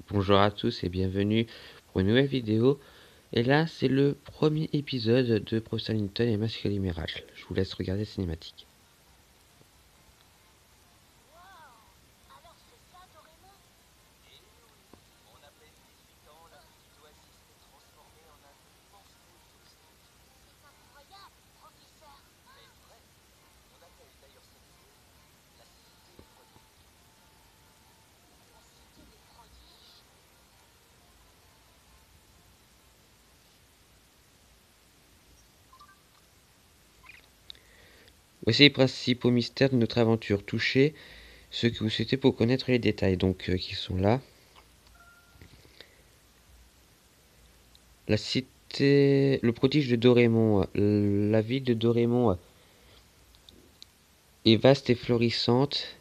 Bonjour à tous et bienvenue pour une nouvelle vidéo. Et là, c'est le premier épisode de Professeur Linton et Masque les Miracles. Je vous laisse regarder la cinématique. Voici les principaux mystères de notre aventure. Touchez ce que vous souhaitez pour connaître les détails, qui sont là. La cité, le prodige de Dorémon. La ville de Dorémon est vaste et florissante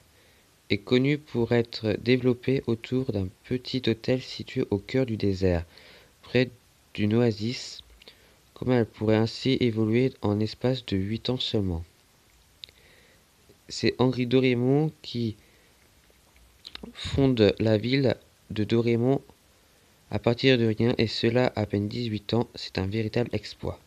et connue pour être développée autour d'un petit hôtel situé au cœur du désert, près d'une oasis. Comment elle pourrait ainsi évoluer en l'espace de 8 ans seulement? C'est Henri Dorémon qui fonde la ville de Dorémon à partir de rien, et cela à peine 18 ans. C'est un véritable exploit.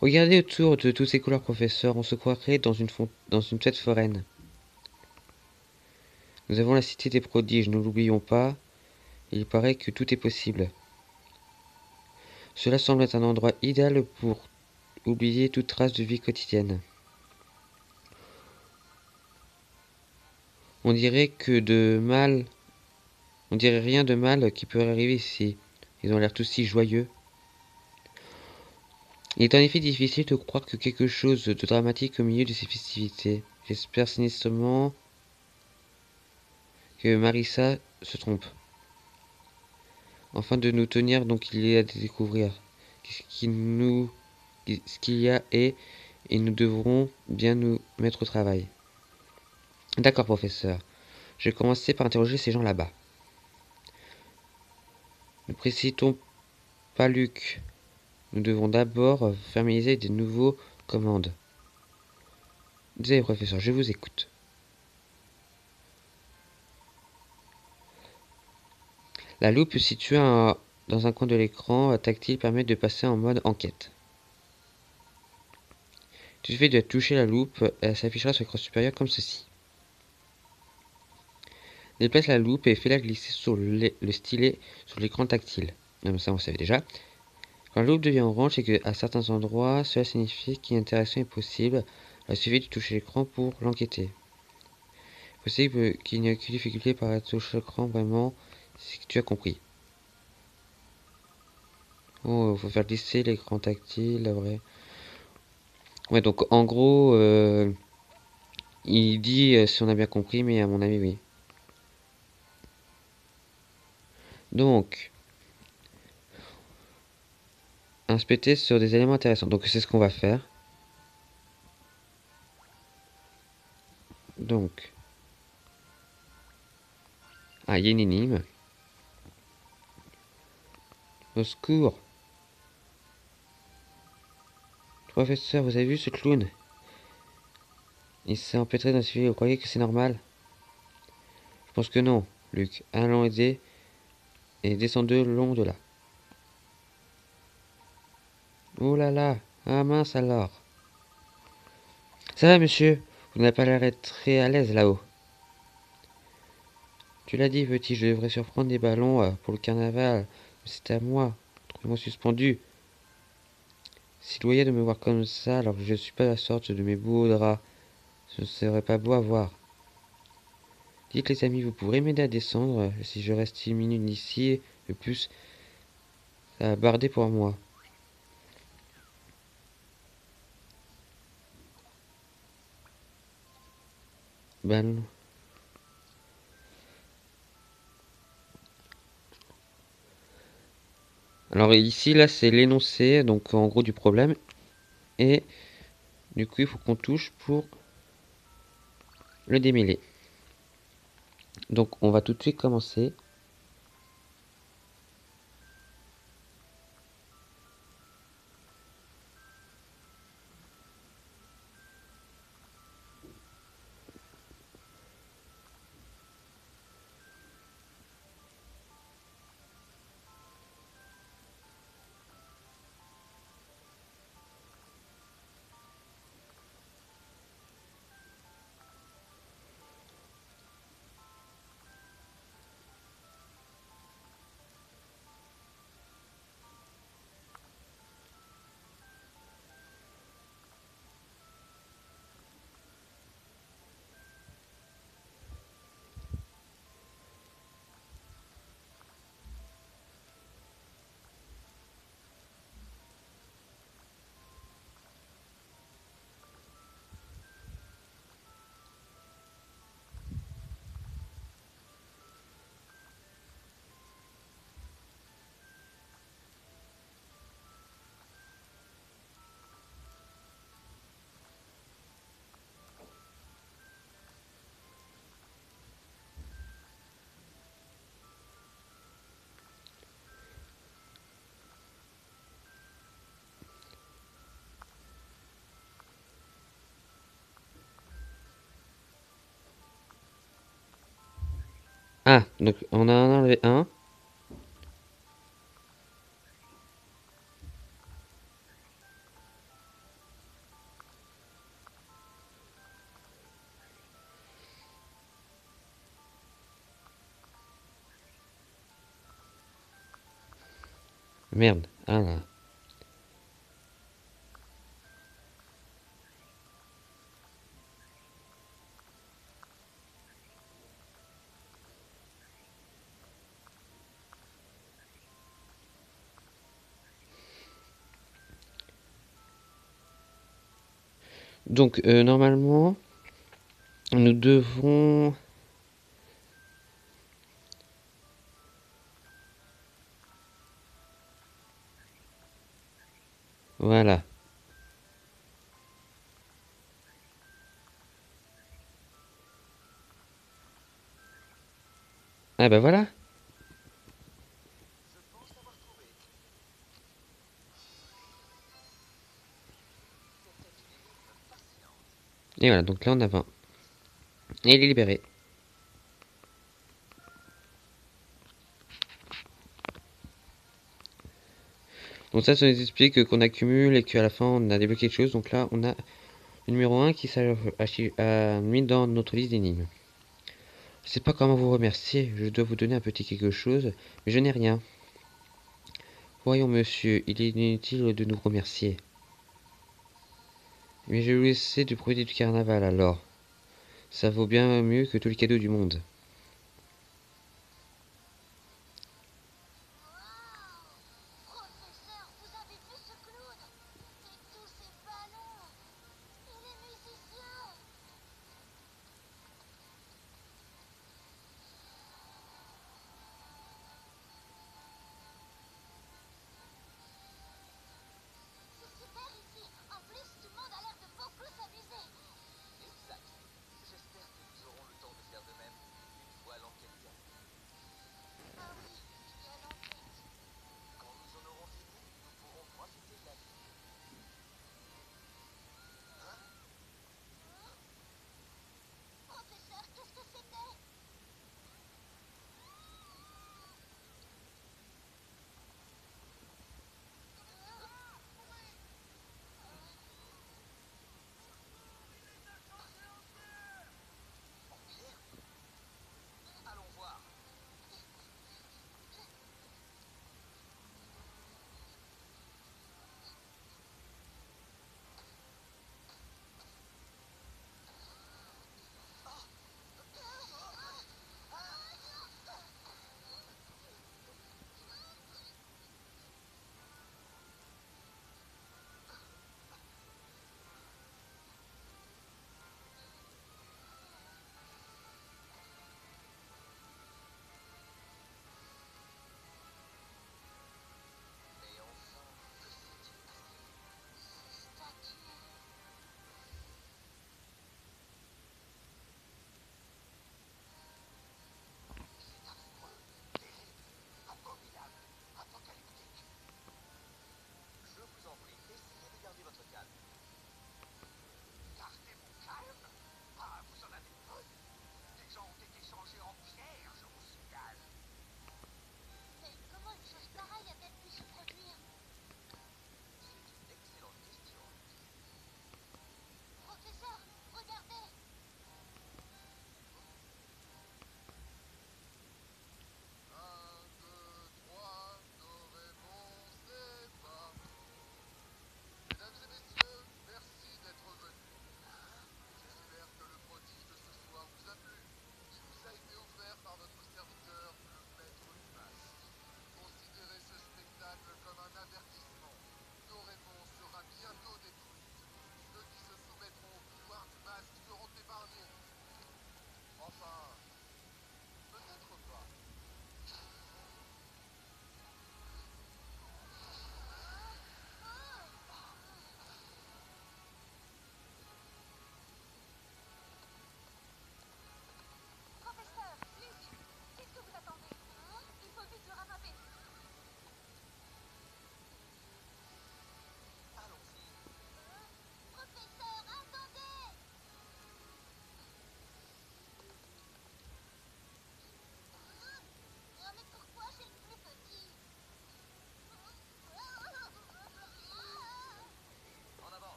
Regardez autour de toutes ces couleurs, professeur, on se croirait dans une fête foraine. Nous avons la cité des prodiges, ne l'oublions pas, il paraît que tout est possible. Cela semble être un endroit idéal pour oublier toute trace de vie quotidienne. On dirait que de mal, on dirait rien de mal qui peut arriver ici. Ils ont l'air tous si joyeux. Il est en effet difficile de croire que quelque chose de dramatique au milieu de ces festivités. J'espère sinistrement que Marissa se trompe. Afin de nous tenir, donc il est à découvrir ce qu'il y a et nous devrons bien nous mettre au travail. D'accord, professeur. Je vais commencer par interroger ces gens là-bas. Ne précipitons pas Luc. Nous devons d'abord familiariser des nouveaux commandes. Désolé, professeur, je vous écoute. La loupe située dans un coin de l'écran tactile permet de passer en mode enquête. Il suffit de toucher la loupe, elle s'affichera sur l'écran supérieur comme ceci. Déplace la loupe et fais-la glisser sur le stylet sur l'écran tactile. Non, mais ça on le savait déjà. Quand la loupe devient orange, c'est qu'à certains endroits, cela signifie qu'une interaction est possible. Il suffit de toucher l'écran pour l'enquêter. Il est possible qu'il n'y ait aucune difficulté par toucher l'écran, vraiment, c'est que tu as compris. Oh, faut faire glisser l'écran tactile, vrai. Ouais, donc en gros, il dit si on a bien compris, mais à mon avis, oui. Donc, inspecter sur des éléments intéressants. Donc, c'est ce qu'on va faire. Donc, il y a une énigme. Au secours. Professeur, vous avez vu ce clown? Il s'est empêtré dans ce fil. Vous croyez que c'est normal? Je pense que non, Luc. Allons aider et descendez le long de là. Oh là là. Ah mince alors. Ça va, monsieur? Vous n'avez pas l'air d'être très à l'aise là-haut. Tu l'as dit, petit, je devrais surprendre des ballons pour le carnaval. C'est à moi. Trouvez-moi suspendu. S'il voyait de me voir comme ça, alors que je ne suis pas la sorte de mes beaux draps, ce ne serait pas beau à voir. Dites les amis, vous pourrez m'aider à descendre. Si je reste 6 minutes d'ici, le plus, ça va barder pour moi. Ben, alors ici, là, c'est l'énoncé, donc en gros du problème. Et du coup, il faut qu'on touche pour le démêler. Donc on va tout de suite commencer. Ah, donc on a enlevé un. Merde. Ah là. Donc normalement, nous devons... Voilà. Ah bah voilà. Et voilà, donc là on a 20. Et il est libéré. Donc ça nous explique qu'on accumule et qu'à la fin on a débloqué quelque chose. Donc là on a le numéro 1 qui s'est mis dans notre liste d'énigmes. Je sais pas comment vous remercier, je dois vous donner un petit quelque chose, mais je n'ai rien. Voyons monsieur, il est inutile de nous remercier. Mais je vais vous laisser de profiter du carnaval alors. Ça vaut bien mieux que tous les cadeaux du monde. Professeur, vous avez vu ce clown? Et tous ces ballons? Il est musicien! C'est super ici! En plus, tout le monde a l'air de beaucoup s'amuser! Exact. J'espère que nous aurons le temps de faire de même.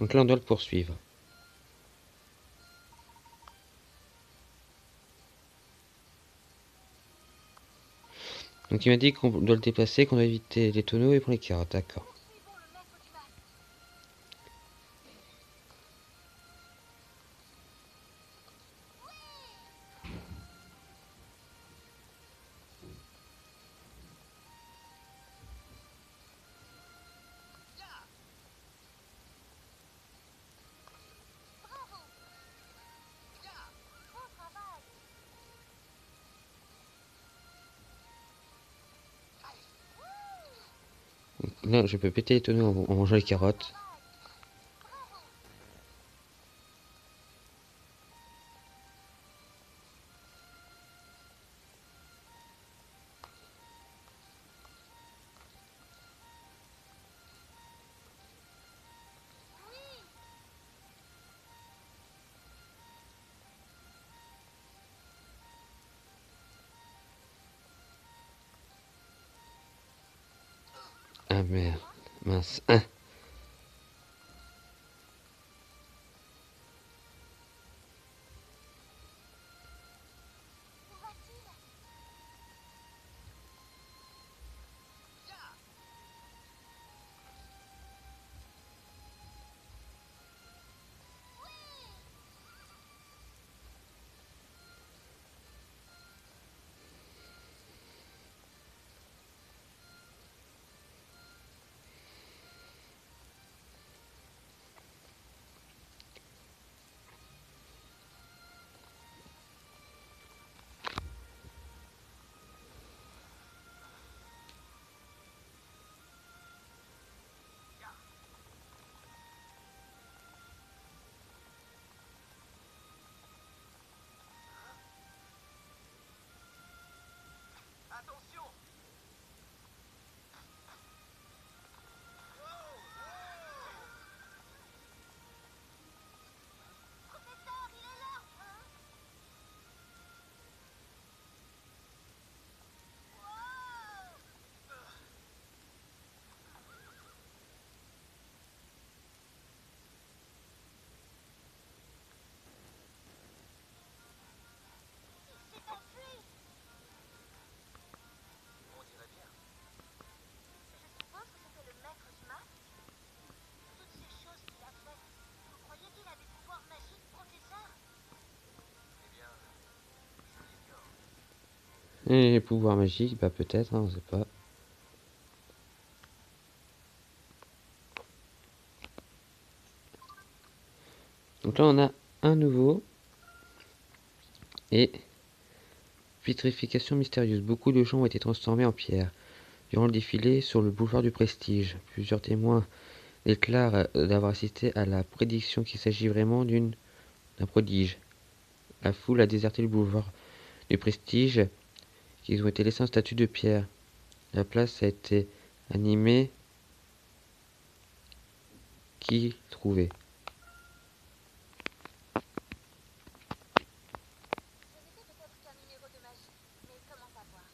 Donc là, on doit le poursuivre. Donc il m'a dit qu'on doit le déplacer, qu'on doit éviter les tonneaux et prendre les carottes. D'accord. Poursuivons le maître du masque. Bravo. Bon travail. Donc là, je peux péter les tonneaux en mangeant les carottes. Bravo. Oui. Ah merde, mince. Ah. Où va-t-il? Attention! Professeur, il est là. Hein? Wow. Il s'est enfui. On dirait bien. Je suppose que c'était le maître du masque. Toutes ces choses qu'il a faites, vous croyez qu'il a des pouvoirs magiques, professeur? Eh bien, je l'ignore. Et les pouvoirs magiques, bah peut-être, hein, on sait pas. Donc là, on a un nouveau. Et vitrification mystérieuse. Beaucoup de gens ont été transformés en pierre. Durant le défilé sur le boulevard du Prestige, plusieurs témoins déclarent d'avoir assisté à la prédiction qu'il s'agit vraiment d'un prodige. La foule a déserté le boulevard du Prestige, qu'ils ont été laissés en statue de pierre. La place a été animée. Qui trouvait? Ce n'était peut-être qu'un numéro de magie, mais comment savoir?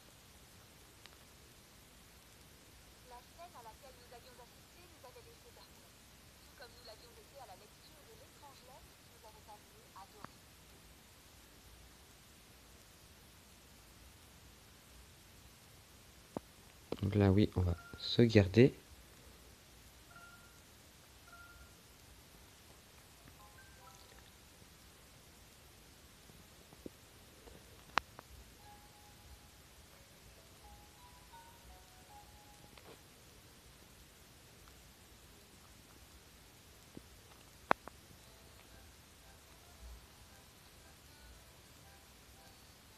La scène à laquelle nous avions assisté nous avait laissé perplexes, tout comme nous l'avions été à la lecture de l'étrange lettre qui nous avait appelés à Dory. Donc là, oui, on va sauvegarder.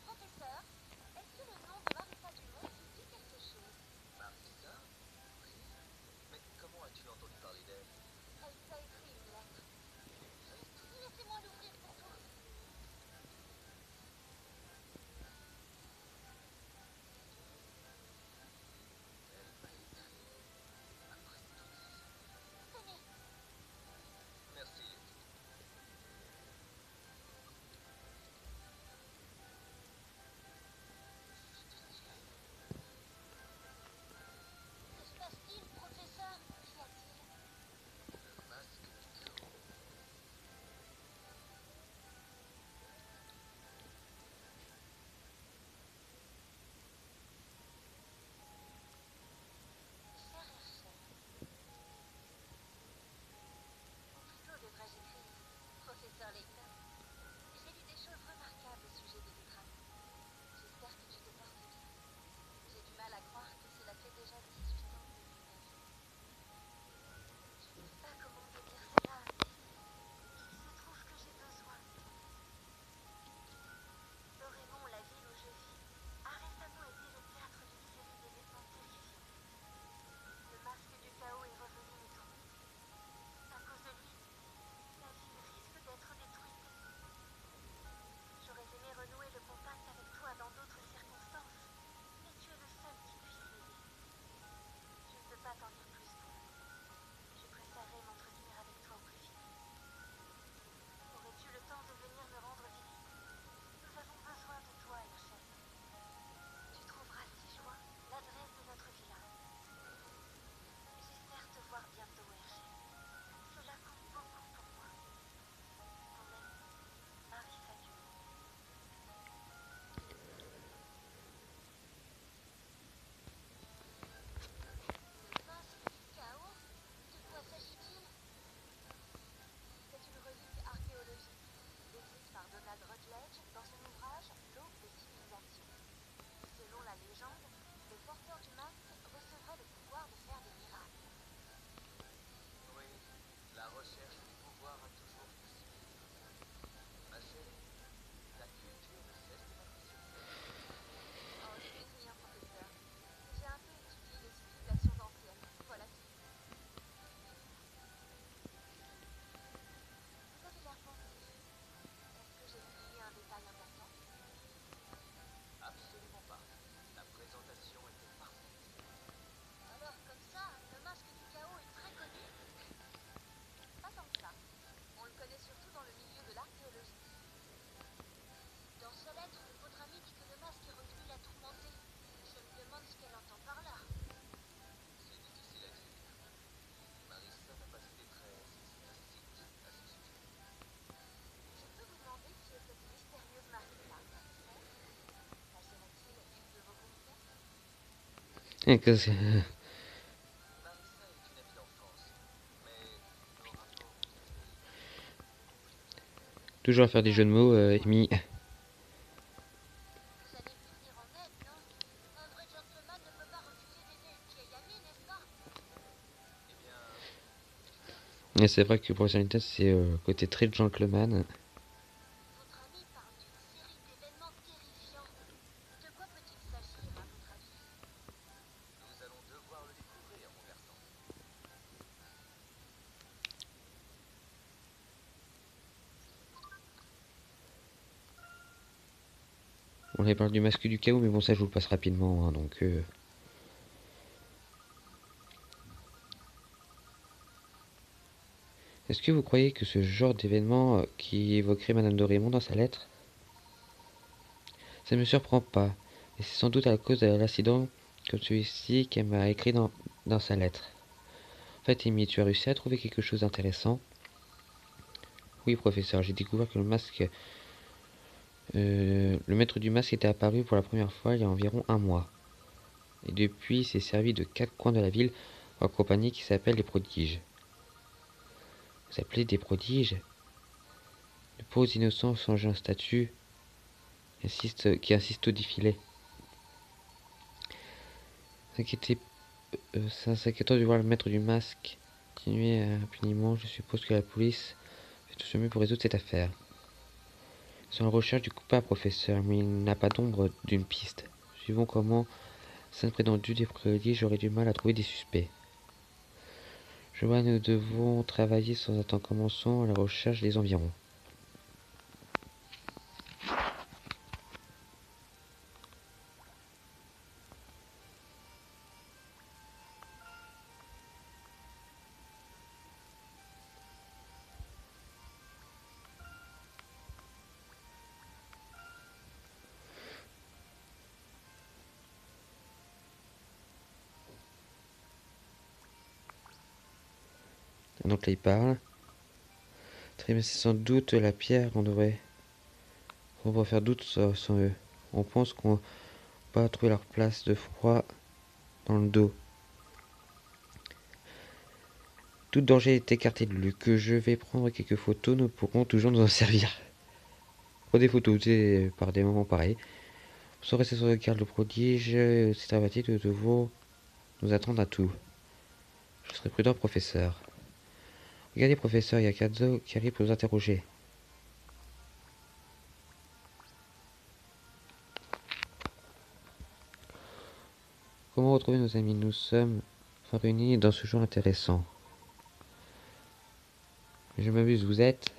Professeur, est-ce que le nom de Marissa Dumont vous dit quelque chose? Marissa? Oui. Que c'est- Marissa est une amie d'enfance, mais nos rapports ont été Toujours à faire des jeux de mots, Amy. Vous allez lui venir en aide, non? Un vrai gentleman ne peut pas refuser d'aider une vieille amie, n'est-ce pas? Eh bien, vous avez raison. Et c'est vrai que pour Sanita, c'est côté très gentleman. Votre ami parle d'une série d'événements terrifiants. De quoi peut-il s'agir, à votre avis? Nous allons devoir le découvrir, mon garçon. On avait parlé du masque du chaos, mais bon, ça je vous le passe rapidement, hein, donc... Est-ce que vous croyez que ce genre d'événement qui évoquerait Madame de Raymond dans sa lettre? Ça ne me surprend pas, et c'est sans doute à cause de l'accident comme celui-ci qu'elle m'a écrit dans sa lettre. En fait, Amy, tu as réussi à trouver quelque chose d'intéressant? Oui, professeur, j'ai découvert que le maître du masque était apparu pour la première fois il y a environ un mois. Et depuis, il s'est servi de 4 coins de la ville en compagnie qui s'appelle les prodiges. Vous appelez des prodiges? De pauvres innocents changés en statues qui insistent au défilé. S'inquiétant de voir le maître du masque continuer impuniment, je suppose que la police fait tout ce mieux pour résoudre cette affaire. Ils sont en recherche du coupable, professeur, mais il n'a pas d'ombre d'une piste. Suivant comment Saint prétendu des prodiges, j'aurais du mal à trouver des suspects. Je vois, nous devons travailler sans attendre. Commençons la recherche des environs. Donc là, il parle. Très bien, c'est sans doute la pierre qu'on devrait. On va faire doute sans eux. On pense qu'on va pas trouver leur place de froid dans le dos. Tout danger est écarté de lui. Que je vais prendre quelques photos, nous pourrons toujours nous en servir. Prends des photos, tu par des moments pareils. Sans rester sur le garde le prodige, c'est dramatique, nous devons nous attendre à tout. Je serai prudent, professeur. Regardez, professeur, il y a Kazo qui arrive pour nous interroger. Comment retrouver nos amis? Nous sommes enfin réunis dans ce jour intéressant. Je m'abuse, vous êtes?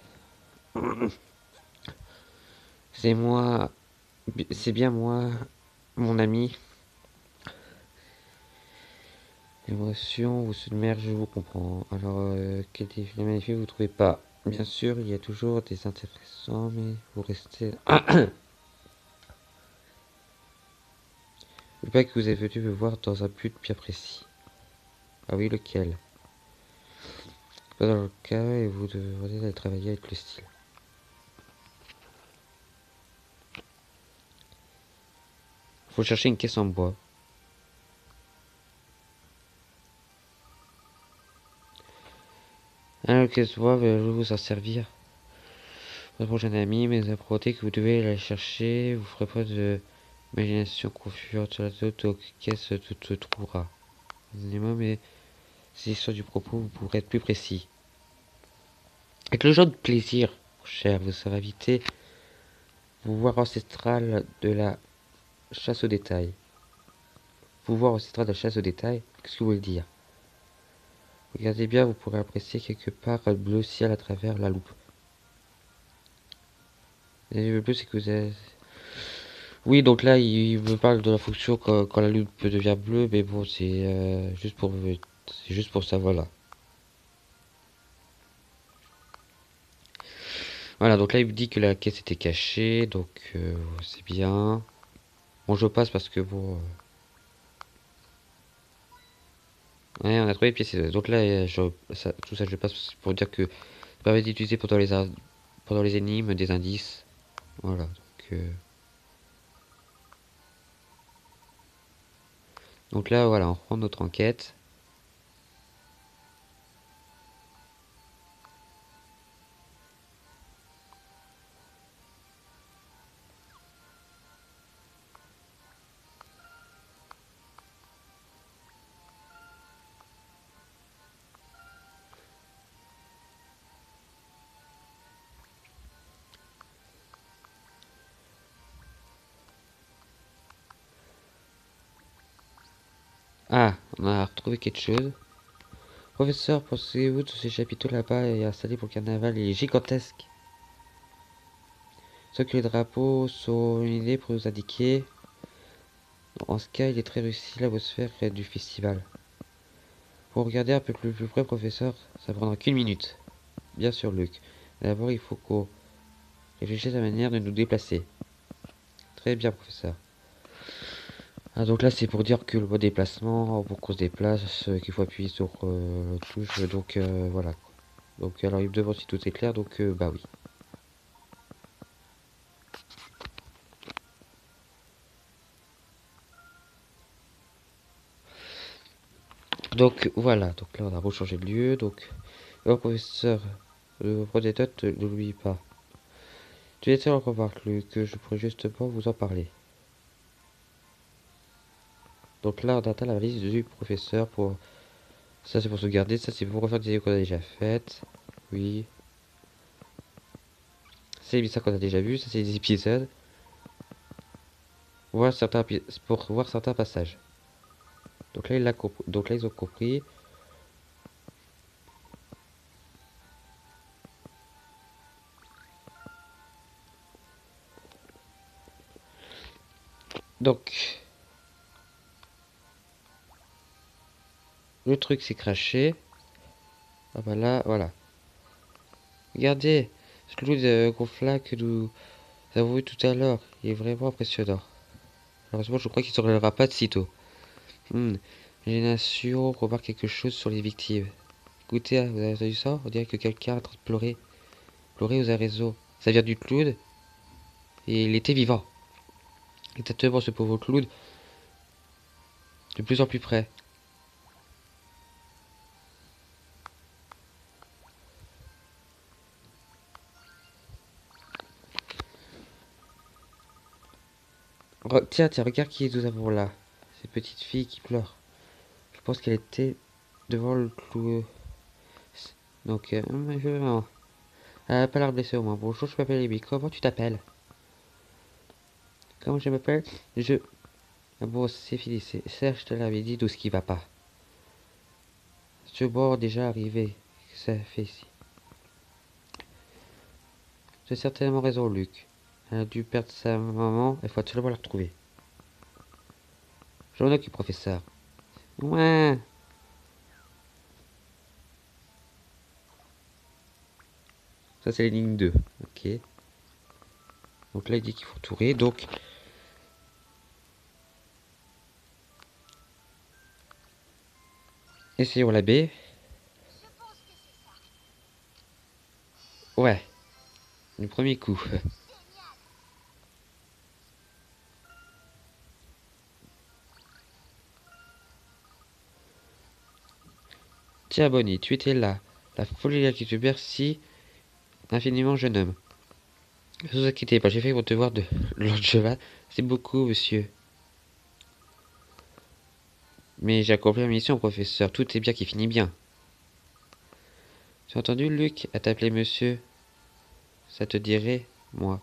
C'est moi. C'est bien moi, mon ami. L'émotion vous submerge, je vous comprends. Alors, quel défi magnifique vous trouvez pas? Bien sûr, il y a toujours des intéressants, mais vous restez. Le pas que vous êtes venu me voir dans un but bien précis. Ah oui, lequel? Pas dans le cas, et vous devrez aller travailler avec le style. Faut chercher une caisse en bois. Un caisse en bois, je vais vous en servir. Votre prochain ami, mais la propreté que vous devez aller chercher, vous ferez pas de imagination confuse sur la toute caisse tout se trouvera. Mais c'est l'histoire du propos, vous pourrez être plus précis. Avec le genre de plaisir, cher, vous serez invité pouvoir ancestral de la chasse au détail. Pouvoir ancestral de la chasse au détail, qu'est-ce que vous voulez dire? Regardez bien, vous pourrez apprécier quelque part le bleu ciel à travers la loupe. Et le bleu, c'est que vous avez... Oui, donc là, il me parle de la fonction quand la loupe devient bleue, mais bon, c'est juste pour ça, voilà. Voilà, donc là, il me dit que la caisse était cachée, donc c'est bien. Bon, je passe parce que bon... Ouais, on a trouvé les pièces. Donc là, tout ça, je passe pour dire que ça permet d'utiliser pendant les énigmes des indices. Voilà, Donc là, voilà, on reprend notre enquête. Ah, on a retrouvé quelque chose. Professeur, pensez-vous que ces chapiteaux là-bas est installé pour le carnaval? Il est gigantesque. Sauf que les drapeaux sont une idée pour nous indiquer. En ce cas, il est très réussi l'atmosphère du festival. Pour regarder un peu plus près, professeur, ça prendra qu'une minute. Bien sûr, Luc. D'abord, il faut qu'on réfléchisse à la manière de nous déplacer. Très bien, professeur. Ah, donc là, c'est pour dire que le mot déplacement, pour qu'on se déplace, qu'il faut appuyer sur la touche. Donc voilà. Donc alors, il me demande si tout est clair. Donc bah oui. Donc voilà. Donc là, on a rechangé de lieu. Donc, alors, professeur, le protecteur, ne l'oublie pas. Tu étais encore voir que je pourrais justement vous en parler. Donc là, on atteint la liste du professeur pour... Ça, c'est pour sauvegarder. Ça, c'est pour refaire des idées qu'on a déjà faites. Oui. C'est ça qu'on a déjà vu. Ça, c'est des épisodes. Pour voir certains passages. Donc là, donc là, ils ont compris. Donc, le truc s'est craché. Ah bah là, voilà. Regardez, ce loup de gonfla que nous avons vu tout à l'heure. Il est vraiment impressionnant. Malheureusement, je crois qu'il ne se relèvera pas de sitôt. Les nations remarquent quelque chose sur les victimes. Écoutez, hein, vous avez entendu ça? On dirait que quelqu'un est en train de pleurer. Pleurer, vous avez raison. Ça vient du clown. Et il était vivant. Exactement, ce pauvre clown. De plus en plus près. Tiens, tiens, regarde qui nous avons là. Cette petite fille qui pleure. Je pense qu'elle était devant le clou. Donc, non. Elle n'a pas l'air blessée au moins. Bonjour, je m'appelle Amy. Comment tu t'appelles? Comment je m'appelle? Je... Ah bon, c'est fini. Serge te l'avait dit tout ce qui va pas. Ce bord déjà arrivé. Ça fait ici. Tu as certainement raison, Luc. Elle a dû perdre sa maman. Il faut absolument la retrouver. Je m'en occupe, professeur. Ouais. Ça, c'est les lignes 2. Ok. Donc là, il dit qu'il faut tourer. Donc, essayons la baie. Je pense que c'est ça. Ouais. Du premier coup. Génial. Tiens, Bonnie, tu étais là. La folie qui te merci infiniment, jeune homme. Ne vous inquiétez pas, j'ai fait mon devoir de Lord Cheval. C'est beaucoup, monsieur. Mais j'ai accompli ma mission, professeur. Tout est bien qui finit bien. Tu as entendu, Luc, à t'appeler monsieur? Ça te dirait, moi.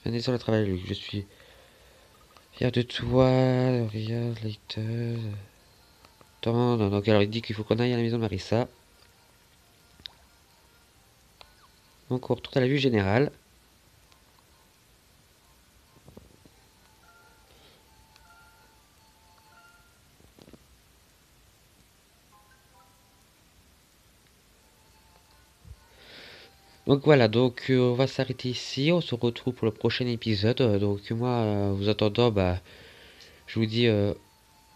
Venez sur le travail, Luc. Je suis fier de toi. Regarde, lecteur. Attends, non, donc alors il dit qu'il faut qu'on aille à la maison de Marissa. Donc on retourne à la vue générale. Donc voilà, donc on va s'arrêter ici. On se retrouve pour le prochain épisode. Donc moi, vous attendant, bah, je vous dis,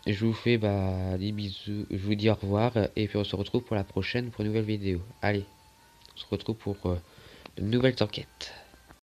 je vous fais bah, des bisous. Je vous dis au revoir. Et puis on se retrouve pour la prochaine, pour une nouvelle vidéo. Allez, on se retrouve pour de nouvelles enquêtes.